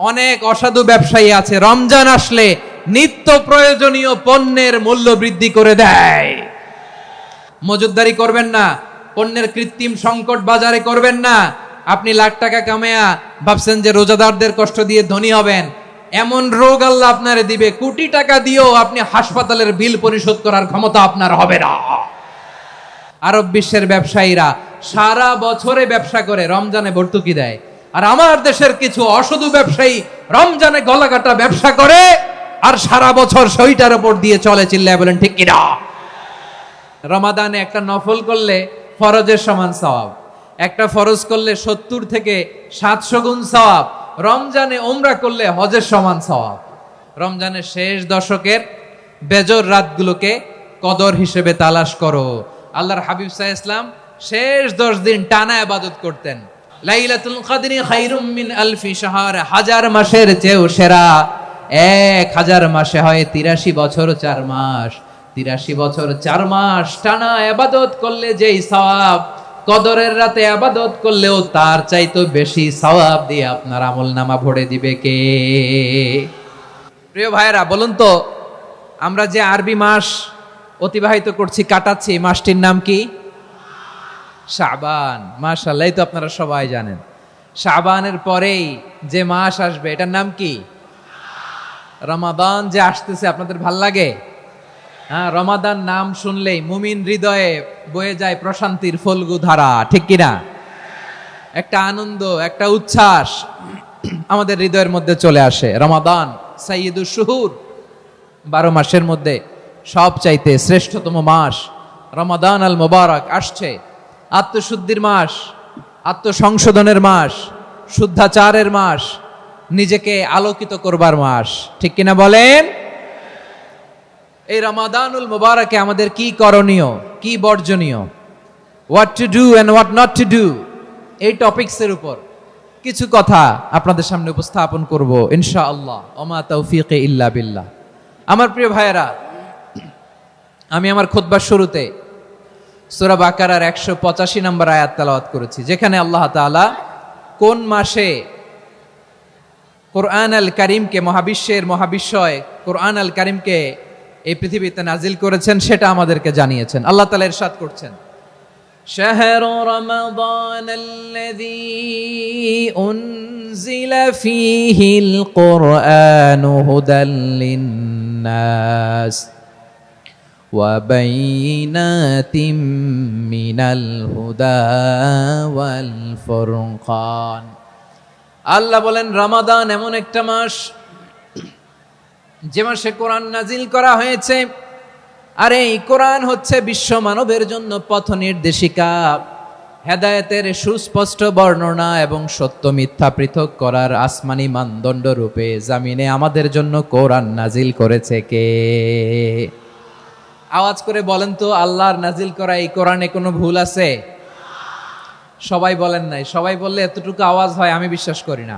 অনেক অসাধু ব্যবসায়ী আছে রমজান আসলে নিত্য প্রয়োজনীয় পণ্যের মূল্য বৃদ্ধি করে দেয়। মজুতদারি করবেন না, পণ্যের কৃত্রিম সংকট বাজারে করবেন না। আপনি লাখ টাকা কামায়া ভাবছেন যে রোজাদারদের কষ্ট দিয়ে ধনী হবেন, এমন রোগ আল্লাহ আপনারে দিবে, কোটি টাকা দিয়েও আপনি হাসপাতালের বিল পরিশোধ করার ক্ষমতা আপনার হবে না। আরব বিশ্বের ব্যবসায়ীরা সারা বছরে ব্যবসা করে, রমজানে ভর্তুকি দেয়। আর আমার দেশের কিছু অসাধু ব্যবসায়ী রমজানে গলাকাটা ব্যবসা করে আর সারা বছর সইটার উপর দিয়ে চলে। চিল্লায় বলেন ঠিক কিনা? রমাদানে একটা নফল করলে ফরজের সমান সওয়াব, একটা ফরজ করলে 70 থেকে 700 গুণ সওয়াব, রমজানে উমরা করলে হজের সমান সওয়াব। রমজানের শেষ দশকের বেজর রাতগুলোকে কদর হিসেবে তালাশ করো। আল্লাহর হাবিব সাল্লাল্লাহু আলাইহি ওয়াসাল্লাম শেষ 10 দিন টানা ইবাদত করতেন। লাইলাতুল কদরি খায়রুম মিন আলফি শাহর, 1000 মাসের চেয়েও সেরা। 1000 মাসে হয় 83 বছর 4 মাস। 83 বছর 4 মাস টানা ইবাদত করলে যেই সওয়াব, কদরের রাতে ইবাদত করলেও তার চাইতে বেশি সওয়াব দিয়ে আপনার আমলনামা ভরে দিবে কে? প্রিয় ভাইরা, বলুন তো, আমরা যে আরবি মাস অতিবাহিত করছি, কাটাচ্ছি, মাসটির নাম কি? শাবান। মাশাআল্লাহ, এই তো আপনারা সবাই জানেন। শাবানের পরেই যে মাস আসবে এটার নাম কি? রমাদান। যে আসতেছে আপনাদের ভাল লাগে? হ্যাঁ, রমাদান নাম শুনলেই মুমিন হৃদয়ে বয়ে যায় প্রশান্তির ফল্গু ধারা, ঠিক কিনা? একটা আনন্দ, একটা উচ্ছ্বাস আমাদের হৃদয়ের মধ্যে চলে আসে। রমাদান সাইয়্যিদুশ শুহুর, 12 মাসের মধ্যে সবচাইতে শ্রেষ্ঠতম মাস রমাদান আল মুবারক আসছে। আত্মশুদ্ধির মাস, আত্মসংশোধনের মাস, শুদ্ধাচারের মাস, নিজেকে আলোকিত করবার মাস, ঠিক কিনা বলেন? এই রমাদানুল মুবারকে আমাদের কি করণীয়, কি বর্জনীয়, what to do and what not to do, এই টপিকসের উপর কিছু কথা আপনাদের সামনে উপস্থাপন করব ইনশাআল্লাহ। ওমা তাওফীকি ইল্লা বিল্লাহ। আমার প্রিয় ভাইয়েরা, আমি আমার খুতবার শুরুতে সূরা বাকারার 185 নম্বর আয়াত তেলাওয়াত করেছি, যেখানে আল্লাহ তাআলা কোন মাসে কোরআন আল কারীমকে, মহাবিশ্বের মহাবিশ্বয় কোরআন আল কারীমকে এই পৃথিবীতে নাজিল করেছেন সেটা আমাদেরকে জানিয়েছেন। আল্লাহ তাআলা ইরশাদ করছেন, শাহরু রমাদানাল্লাযী উনজিলা ফীহিল কুরআনু হুদাল লিন্নাস ওয়া বাইনাতিম মিনাল হুদা ওয়াল ফুরকান। আল্লাহ বলেন, রমাদান এমন একটা মাস যে মাসে কোরআন নাজিল করা হয়েছে। আর এই কোরআন হচ্ছে বিশ্ব মানবের জন্য পথ নির্দেশিকা, হেদায়েতের সুস্পষ্ট বর্ণনা এবং সত্য মিথ্যা পৃথক করার আসমানি মানদণ্ড রূপে জামিনে আমাদের জন্য কোরআন নাজিল করেছে কে? আওয়াজ করে বলেন তো, আল্লাহর নাজিল করা এই কোরআনে কোনো ভুল আছে? সবাই বলেন নাই। সবাই বললে এতটুকু আওয়াজ হয় আমি বিশ্বাস করি না।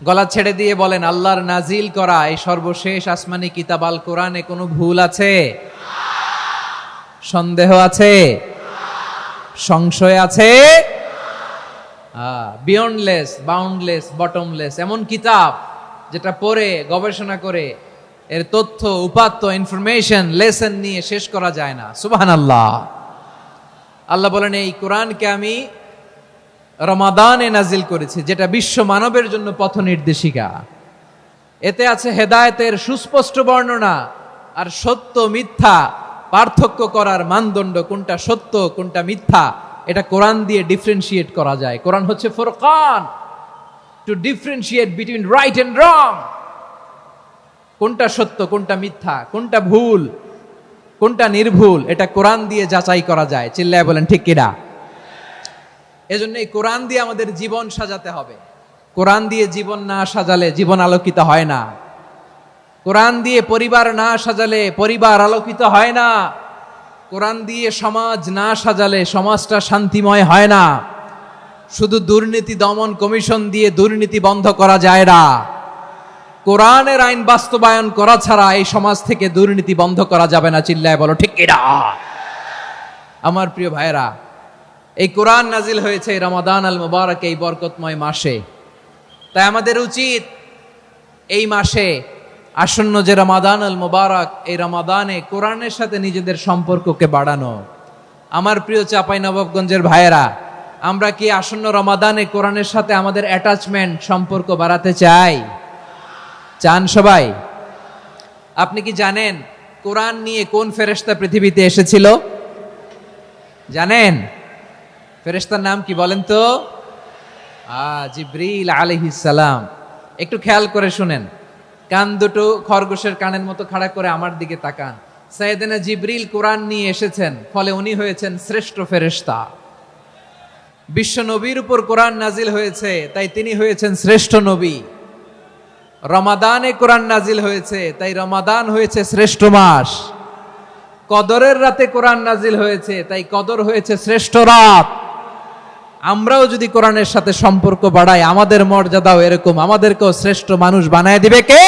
গলা ছেড়ে দিয়ে বলেন, আল্লাহর নাজিল করা এই সর্বশেষ আসমানি কিতাব আল কোরআনে কোনো ভুল আছে? সন্দেহ আছে? সংশয় আছে? বিয়ন্ডলেস, বাউন্ডলেস, বটমলেস, এমন কিতাব যেটা পড়ে গবেষণা করে এর তথ্য, উপাত্ত, ইনফরমেশন, লেসন নিয়ে শেষ করা যায় না। সুবহানাল্লাহ। আল্লাহ বলেন, এই কোরআনকে আমি রমাদানে নাজিল করেছি, যেটা বিশ্ব মানবের জন্য পথ নির্দেশিকা। এতে আছে হেদায়েতের সুস্পষ্ট বর্ণনা আর সত্য মিথ্যা পার্থক্য করার মানদণ্ড, কোনটা সত্য কোনটা মিথ্যা এটা কোরআন দিয়ে ডিফারেন্সিয়েট করা যায়। কোরআন হচ্ছে ফুরকান, to differentiate between right and wrong. কোনটা সত্য, কোনটা মিথ্যা, কোনটা ভুল, কোনটা নির্ভুল, এটা কোরআন দিয়ে যাচাই করা যায়। চিল্লায় বলেন ঠিক কিনা? এজন্য এই কোরআন দিয়ে আমাদের জীবন সাজাতে হবে। কোরআন দিয়ে জীবন না সাজালে জীবন আলোকিত হয় না। কোরআন দিয়ে পরিবার না সাজালে পরিবার আলোকিত হয় না। কোরআন দিয়ে সমাজ না সাজালে সমাজটা শান্তিময় হয় না। শুধু দুর্নীতি দমন কমিশন দিয়ে দুর্নীতি বন্ধ করা যায় না। কোরআনের আইন বাস্তবায়ন করা ছাড়া এই সমাজ থেকে দুর্নীতি বন্ধ করা যাবে না। চিল্লায় বলো ঠিক কিনা? আমার প্রিয় ভাইরা, এই কোরআন নাজিল হয়েছে রমাদান আল মুবারক, এই বরকতময় মাসে। তাই আমাদের উচিত এই মাসে আসন্ন যে রমাদানুল মুবারক, এই রমাদানে কোরআনের সাথে নিজেদের সম্পর্ককে বাড়ানো। আমার প্রিয় চাঁপাইনবাবগঞ্জের ভাইয়েরা, আমরা কি আসন্ন রমাদানে কোরআনের সাথে আমাদের অ্যাটাচমেন্ট, সম্পর্ক বাড়াতে চাই? চান সবাই? আপনি কি জানেন কোরআন নিয়ে কোন ফেরেশতা পৃথিবীতে এসেছিল? জানেন ফেরেশতার নাম কি বলেন তো? জিবরিল আলাইহিস সালাম। একটু খেয়াল করে শুনেন, কান দুটো খরগোশের কানের মতো খাড়া করে আমার দিকে তাকান। সাইয়েদনা জিবরিল কোরআন নিয়ে এসেছেন, ফলে উনি হয়েছেন শ্রেষ্ঠ ফেরেশতা। বিশ্ব নবীর উপর কোরআন নাজিল হয়েছে, তাই তিনি হয়েছেন শ্রেষ্ঠ নবী। রমাদানে কোরআন নাজিল হয়েছে, তাই রমাদান হয়েছে শ্রেষ্ঠ মাস। কদরের রাতে কোরআন নাজিল হয়েছে, তাই কদর হয়েছে শ্রেষ্ঠ রাত। আমরাও যদি কোরআনের সাথে সম্পর্ক বাড়াই, আমাদের মর্যাদাও এরকম, আমাদেরকেও শ্রেষ্ঠ মানুষ বানায় দিবে কে?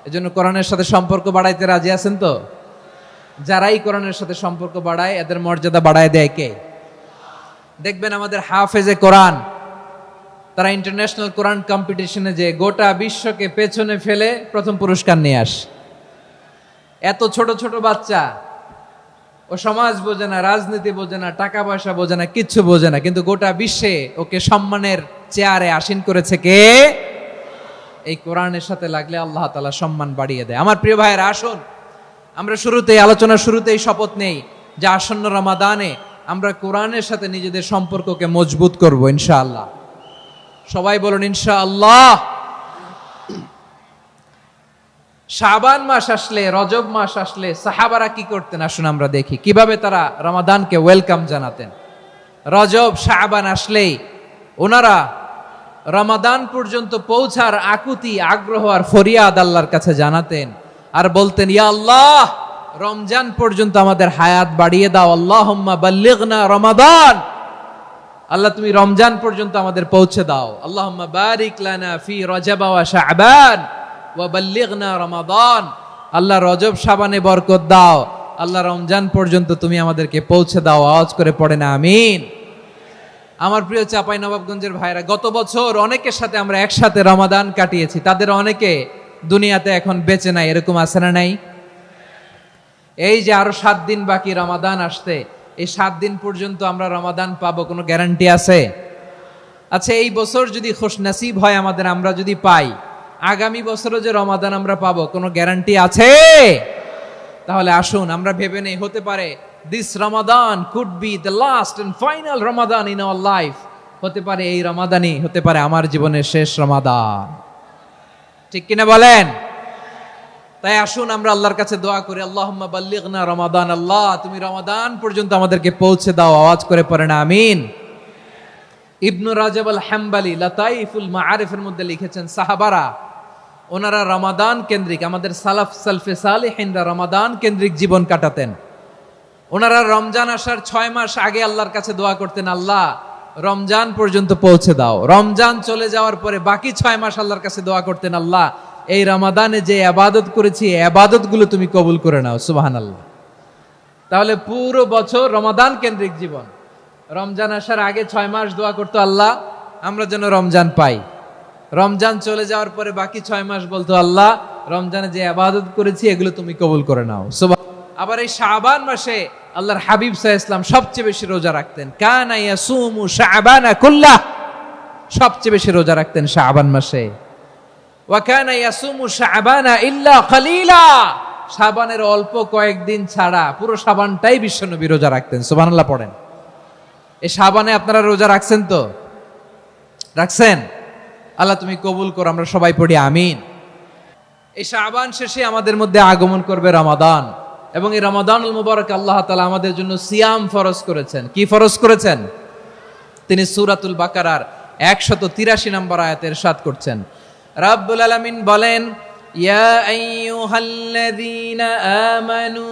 এজন্য কোরআনের সাথে সম্পর্ক বাড়াইতে রাজি আছেন তো? যারাই কোরআনের সাথে সম্পর্ক বাড়ায়, এদের মর্যাদা বাড়ায় দেয় কে? দেখবেন আমাদের হাফেজে কোরআন, তারা ইন্টারন্যাশনাল কোরআন কম্পিটিশনে যে গোটা বিশ্বকে পেছনে ফেলে প্রথম পুরস্কার নিয়ে আসে। এত ছোট ছোট বাচ্চা, ও সমাজ বোঝে না, রাজনীতি বোঝে না, টাকা পয়সা বোঝে না, কিচ্ছু বোঝে না, কিন্তু গোটা বিশ্বে ওকে সম্মানের চেয়ারে আসীন করেছে কে? এই কোরআনের সাথে লাগলে আল্লাহ তাআলা সম্মান বাড়িয়ে দেয়। আমার প্রিয় ভাইয়েরা, আসুন আমরা আলোচনার শুরুতেই শপথ নেই যে আসন্ন রমাদানে আমরা কোরআনের সাথে নিজেদের সম্পর্ককে মজবুত করব ইনশাআল্লাহ। সবাই বলুন ইনশাআল্লাহ। শাবান মাস আসলে, রজব মাস আসলে সাহাবারা কি করতেন? আসুন আমরা দেখি কিভাবে তারা রমাদানকে ওয়েলকাম জানাতেন। রজব শাবান আসলেই ওনারা রমাদান পর্যন্ত পৌঁছার আকুতি, আগ্রহ আর ফরিয়াদ আল্লাহর কাছে জানাতেন আর বলতেন, ইয়া আল্লাহ, রমজান পর্যন্ত আমাদের হায়াত বাড়িয়ে দাও। আল্লাহুম্মা বাল্লিগনা রমাদান, আল্লাহ তুমি রমজান পর্যন্ত আমাদের পৌঁছে দাও। আল্লাহুম্মা বারিক লানা ফি রজব ওয়া শাবান ওয়া বাল্লিগনা রমাদান, আল্লাহ রজব শাবানে বরকত দাও, আল্লাহ রমজান পর্যন্ত তুমি আমাদেরকে পৌঁছে দাও। আওয়াজ করে পড়েন আমিন। আমার প্রিয় চাঁপাইনবাবগঞ্জের ভাইরা, গত বছর অনেকের সাথে আমরা একসাথে রমাদান কাটিয়েছি, তাদের অনেকে দুনিয়াতে এখন বেঁচে নাই, এরকম আছে না নাই? এই যে আরো 7 দিন বাকি রমাদান আসতে, এই 7 দিন পর্যন্ত আমরা রমাদান পাবো, কোনো গ্যারান্টি আছে? আচ্ছা, এই বছর যদি খুশনসিব হয় আমাদের, আমরা যদি পাই, আগামী বছরও যে রমাদান আমরা পাবো, কোনো গ্যারান্টি আছে? তাহলে আসুন আমরা ভেবে নেই, হতে পারে this Ramadan could be the last and final Ramadan in our life. হতে পারে এই রমাদানই হতে পারে আমার জীবনের শেষ রমাদান। ঠিক কিনা বলেন? তাই আসুন আমরা আল্লাহর কাছে দোয়া করি, আল্লাহুম্মা বাল্লিগনা রমাদান, আল্লাহ তুমি রমাদান পর্যন্ত আমাদেরকে পৌঁছে দাও। আওয়াজ করে পড়েন আমিন। ইবনু রাজব আল হাম্বলি লাতাইফুল মাআরিফের মধ্যে লিখেছেন, সাহাবারা ওনারা রমাদান কেন্দ্রিক, আমাদের সালফে সালেহিনরা রমাদান কেন্দ্রিক জীবন কাটাতেন। ওনারা রমজান আসার 6 মাস আগে আল্লাহর কাছে দোয়া করতেন, আল্লাহ রমজান পর্যন্ত পৌঁছে দাও। রমজান চলে যাওয়ার পরে বাকি 6 মাস আল্লাহর কাছে দোয়া করতেন, আল্লাহ এই রমাদানে যে ইবাদত করেছি, ইবাদত গুলো তুমি কবুল করে নাও। সুবহানাল্লাহ। তাহলে পুরো বছর রমাদান কেন্দ্রিক জীবন। রমজান আসার আগে 6 মাস দোয়া করতো, আল্লাহ আমরা যেন রমজান পাই। রমজান চলে যাওয়ার পরে বাকি 6 মাস বলতো, আল্লাহ রমজানে যে ইবাদত করেছি এগুলো তুমি কবুল করে নাও। আবার এই শাবান মাসে আল্লাহর হাবিব সাল্লাল্লাহু আলাইহি ওয়াসাল্লাম সবচেয়ে বেশি রোজা রাখতেন। কানা ইয়াসুমু শাবানা কুল্লাহ, সবচেয়ে বেশি রোজা রাখতেন শাবান মাসে। ওয়া কানা ইয়াসুমু শাবানা ইল্লা কালিলা, শাবানের অল্প কয়েকদিন ছাড়া পুরো শাবানটাই বিশ্বনবী রোজা রাখতেন। সুবহানাল্লাহ পড়েন। এই শাবানে আপনারা রোজা রাখছেন তো? রাখছেন? আল্লাহ তুমি কবুল করো, আমরা সবাই পড়ি আমিন। এই শাবান শেষে আমাদের মধ্যে আগমন করবে রমাদান, এবং এই রমাদানুল মুবারক আল্লাহ তাআলা আমাদের জন্য সিয়াম ফরজ করেছেন। কি ফরজ করেছেন? তিনি সূরাতুল বাকারার 183 নম্বর আয়াতে ইরশাদ করছেন, রাব্বুল আলামিন বলেন, ইয়া আইয়ুহাল্লাযীনা আমানু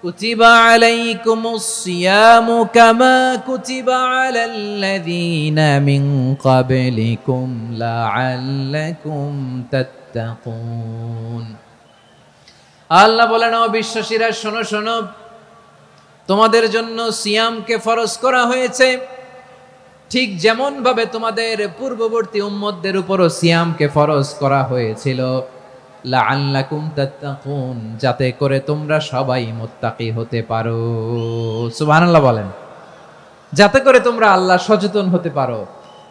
কুতিবা আলাইকুমুস সিয়ামু কামা কুতিবা আলাল্লাযীনা মিন ক্বাবলিকুম লাআল্লাকুম তাত্তাকুন। আল্লাহ বলেন, ও বিশ্বাসীরা শোনো শোনো, তোমাদের জন্য সিয়ামকে ফরজ করা হয়েছে ঠিক যেমন ভাবে তোমাদের পূর্ববর্তী উম্মতদের উপরও সিয়ামকে ফরজ করা হয়েছিল, লাআল্লাকুম তাত্তাকুন, যাতে করে তোমরা সবাই মুত্তাকি হতে পারো। সুবহানাল্লাহ বলেন। যাতে করে তোমরা আল্লাহ সচেতন হতে পারো।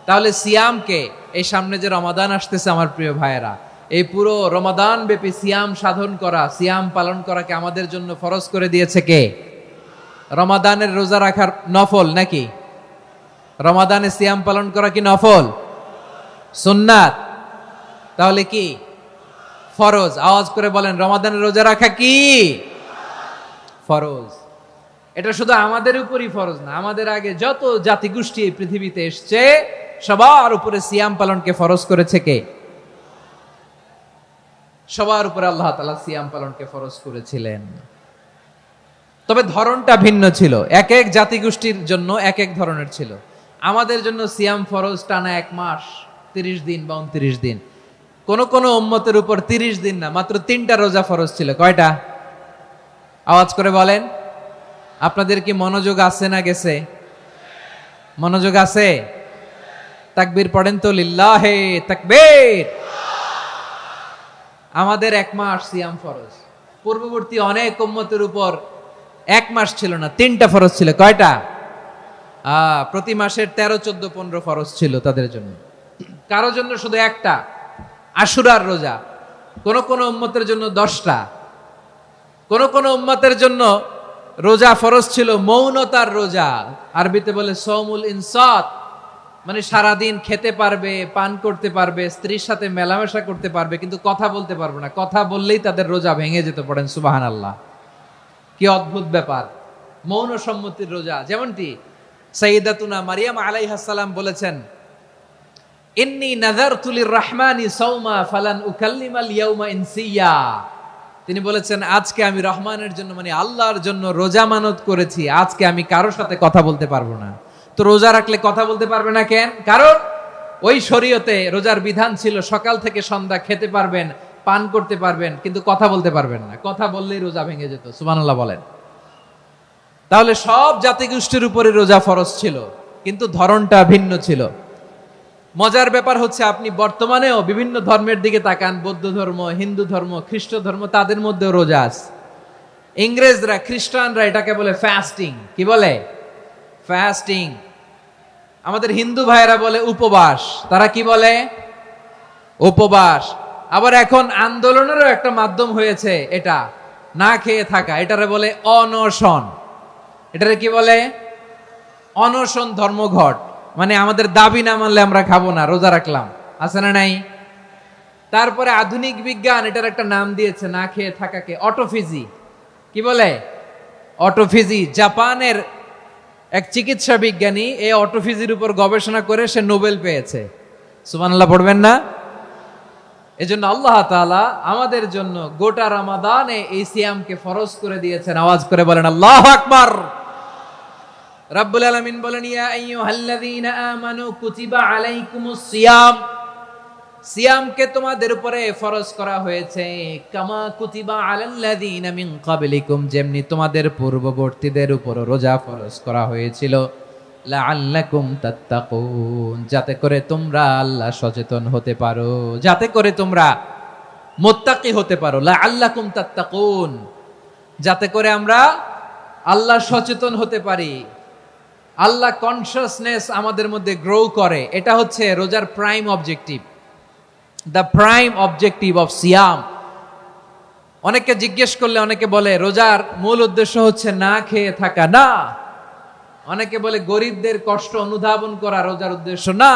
তাহলে সিয়ামকে, এই সামনে যে রমাদান আসতেছে আমার প্রিয় ভাইয়েরা, এই পুরো রমাদান ব্যাপী সিয়াম সাধন করা, সিয়াম পালন করাকে আমাদের জন্য ফরজ করে দিয়েছে কে? রমাদানের রোজা রাখার নফল নাকি? রমাদানে সিয়াম পালন করা কি নফল? সুন্নাত? তাহলে কি ফরজ? আওয়াজ করে বলেন, রমাদানের রোজা রাখা কি ফরজ? এটা শুধু আমাদের উপরই ফরজ না, আমাদের আগে যত জাতিগোষ্ঠী এই পৃথিবীতে এসছে সবার উপরে সিয়াম পালনকে ফরজ করেছে কে? সবার উপরে আল্লাহ তাআলা সিয়াম পালনকে ফরজ করেছিলেন। তবে ধরনটা ভিন্ন ছিল, এক এক জাতিগোষ্ঠীর জন্য এক এক ধরনের ছিল। আমাদের জন্য সিয়াম ফরজ টানা 1 মাস 30 দিন বা 29 দিন। কোন কোন উম্মতের উপর 30 দিন না, মাত্র 3টা রোজা ফরজ ছিল। কয়টা? আওয়াজ করে বলেন। আপনাদের কি মনোযোগ আছে না গেছে? মনোযোগ আছে? তাকবীর পড়েন তো, লিল্লাহে তাকবীর। আমাদের 1 মাস সিয়াম ফরজ। পূর্ববর্তী অনেক উম্মতের উপর 1 মাস ছিল না, 3টা ফরজ ছিল। কয়টা? প্রতি মাসের 13, 14, 15 ফরজ ছিল তাদের জন্য। কারো জন্য শুধু একটা, আশুরার রোজা। কোন কোন উম্মতের জন্য 10টা। কোন কোন উম্মতের জন্য রোজা ফরজ ছিল মৌনতার রোজা, আরবিতে বলে সৌমুল ইনসাত, মানে সারাদিন খেতে পারবে, পান করতে পারবে, স্ত্রীর সাথে মেলামেশা করতে পারবে, কিন্তু কথা বলতে পারবে না। কথা বললেই তাদের রোজা ভেঙে যেত। পড়েন সুবহানাল্লাহ। কি অদ্ভুত ব্যাপার! মৌন সম্মতির রোজা। যেমনটি সাইয়্যিদাতুনা মারিয়াম আলাইহিস সালাম বলেছেন, ইন্নী নাযারতু লির-রাহমানি সাওমা ফালান উকাল্লিমাল ইয়াওমা ইনসিয়া। তিনি বলেছেন, আজকে আমি রহমানের জন্য, মানে আল্লাহর জন্য রোজা মানত করেছি, আজকে আমি কারোর সাথে কথা বলতে পারবো না। তো রোজা রাখলে কথা বলতে পারবে না কেন? কারণ ওই শরীয়তে রোজার বিধান ছিল সকাল থেকে সন্ধ্যা খেতে পারবেন, পান করতে পারবেন, কিন্তু কথা বলতে পারবেন না। কথা বললেই রোজা ভেঙে যেত। সুবহানাল্লাহ বলেন। তাহলে সব জাতিগোষ্ঠীর উপরে রোজা ফরজ ছিল, কিন্তু ধরনটা ভিন্ন ছিল। মজার ব্যাপার হচ্ছে, আপনি বর্তমানেও বিভিন্ন ধর্মের দিকে তাকান, বৌদ্ধ ধর্ম, হিন্দু ধর্ম, খ্রিস্ট ধর্ম, তাদের মধ্যেও রোজা আছে। ইংরেজরা, খ্রিস্টানরা এটাকে বলে ফাস্টিং। কি বলে? ফাস্টিং। আমাদের হিন্দু ভাইয়েরা বলে উপবাস। তারা কি বলে? উপবাস। আবার এখন আন্দোলনেরও একটা মাধ্যম হয়েছে এটা, না খেয়ে থাকা। এটারে বলে অনশন। এটারে কি বলে? অনশন ধর্মঘট। মানে আমাদের দাবি না মানলে আমরা খাবো না, রোজা রাখলাম। আছে না নাই? তারপরে আধুনিক বিজ্ঞান এটার একটা নাম দিয়েছে না খেয়ে থাকাকে, অটোফিজি। কি বলে? অটোফিজি। জাপানের এক চিকিৎসা বিজ্ঞানী এই অটোফিজির উপর গবেষণা করে সে নোবেল পেয়েছে। সুবহানাল্লাহ পড়বেন না? এজন্য আল্লাহ তাআলা আমাদের জন্য গোটা রমাদানে এই সিয়ামকে ফরজ করে দিয়েছেন। আওয়াজ করে বলেন আল্লাহু আকবার। রাব্বুল আলামিন বলেন, ইয়া আইয়ুহাল্লাযীনা আমানু কুতিবা আলাইকুমুস সিয়াম। সিয়ামকে তোমাদের উপরে ফরজ করা হয়েছে, কামা কুতিবা আলাল্লাযীনা মিন ক্বাবলিকুম, যেমনি তোমাদের পূর্ববর্তীদের উপর রোজা ফরজ করা হয়েছিল, লাআল্লাকুম তাত্তাকুন, যাতে করে তোমরা আল্লাহ সচেতন হতে পারো, যাতে করে তোমরা মুত্তাকি হতে পারো। লাআল্লাকুম তাত্তাকুন, যাতে করে আমরা আল্লাহ সচেতন হতে পারি, আল্লাহ কনসিয়াসনেস আমাদের মধ্যে গ্রো করে। এটা হচ্ছে রোজার prime objective, the prime objective of সিয়াম। অনেকে জিজ্ঞেস করলে অনেকে বলে রোজার মূল উদ্দেশ্য হচ্ছে না খেয়ে থাকা। না। অনেকে বলে গরিবদের কষ্ট অনুধাবন করা রোজার উদ্দেশ্য। না।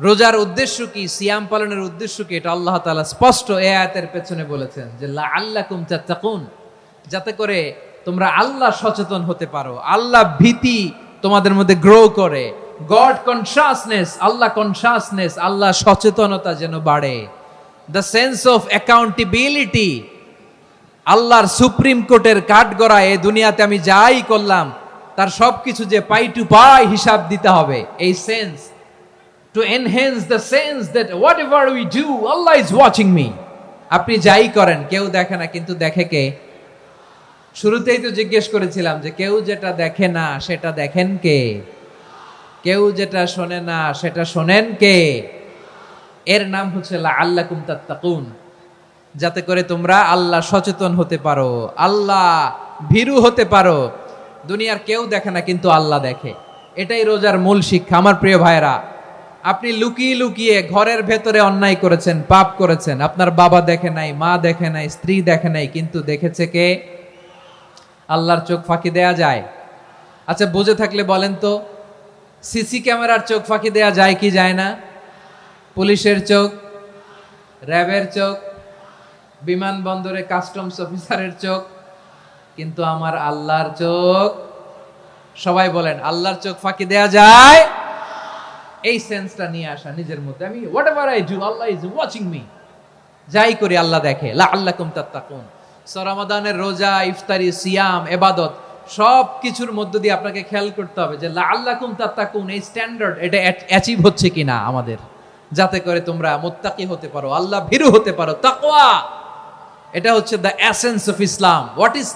রোজার উদ্দেশ্য কি, সিয়াম পালনের উদ্দেশ্য কি, এটা আল্লাহ তাআলা স্পষ্ট এই আয়াতের পেছনে বলেছেন যে লাআল্লাকুম তাত্তাকুন, যাতে করে তোমরা আল্লাহ সচেতন হতে পারো, আল্লাহ ভীতি তোমাদের মধ্যে গ্রো করে, গড কনসিয়াসনেস, আল্লাহ কনসিয়াসনেস, আল্লাহ সচেতনতা যেন বাড়ে, দ্য সেন্স অফ অ্যাকাউন্টেবিলিটি। আল্লাহর সুপ্রিম কোর্টের কাঠগড়া এই দুনিয়াতে আমি যাই করলাম তার সবকিছু যে পাই টু পাই হিসাব দিতে হবে, এই sense, to enhance the sense that what ever we do Allah is watching me. আপনি যাই করেন কেউ দেখে না, কিন্তু দেখে কে? শুরুতেই তো জিজ্ঞেস করেছিলাম যে কেউ যেটা দেখে না সেটা দেখেন কে? কেউ যেটা শোনে না সেটা শোনেন কে? এর নাম হচ্ছে লাআল্লাকুম তাত্তাকুন, যাতে করে তোমরা আল্লাহ সচেতন হতে পারো, আল্লাহ ভীরু হতে পারো। দুনিয়ার কেউ দেখে না, কিন্তু আল্লাহ দেখে। এটাই রোজার মূল শিক্ষা। আমার প্রিয় ভাইরা, আপনি লুকিয়ে লুকিয়ে ঘরের ভেতরে অন্যায় করেছেন, পাপ করেছেন, আপনার বাবা দেখে নাই, মা দেখে নাই, স্ত্রী দেখে নাই, কিন্তু দেখেছে কে? আল্লাহর চোখ ফাঁকি দেয়া যায়? আচ্ছা, বুঝে থাকলে বলেন তো, সিসি ক্যামেরার চোখ ফাঁকি দেয়া যায় কি যায় না? পুলিশের চোখ, র্যাবের চোখ, বিমানবন্দরে কাস্টমস অফিসারের চোখ, কিন্তু আমার আল্লাহর চোখ? সবাই বলেন, আল্লাহর চোখ ফাঁকি দেয়া যায়? এই সেন্সটা নিয়ে আসা নিজের মধ্যে, আমি what ever I do Allah is watching me, যাই করি আল্লাহ দেখে। লাআল্লাকুম তাত্তাকুন। রমাদানের রোজা, ইফতারি, সিয়াম, ইবাদত সব কিছুর মধ্য দিয়ে আপনাকে খেয়াল করতে হবে যে লাআল্লাকুম তাত্তাকুন এই স্ট্যান্ডার্ড এটা অ্যাচিভ হচ্ছে কিনা আমাদের, যাতে করে তোমরা মুত্তাকি হতে পারো, আল্লাহ ভীরু হতে পারো। তাকওয়া, এটা হচ্ছে the essence of Islam. What is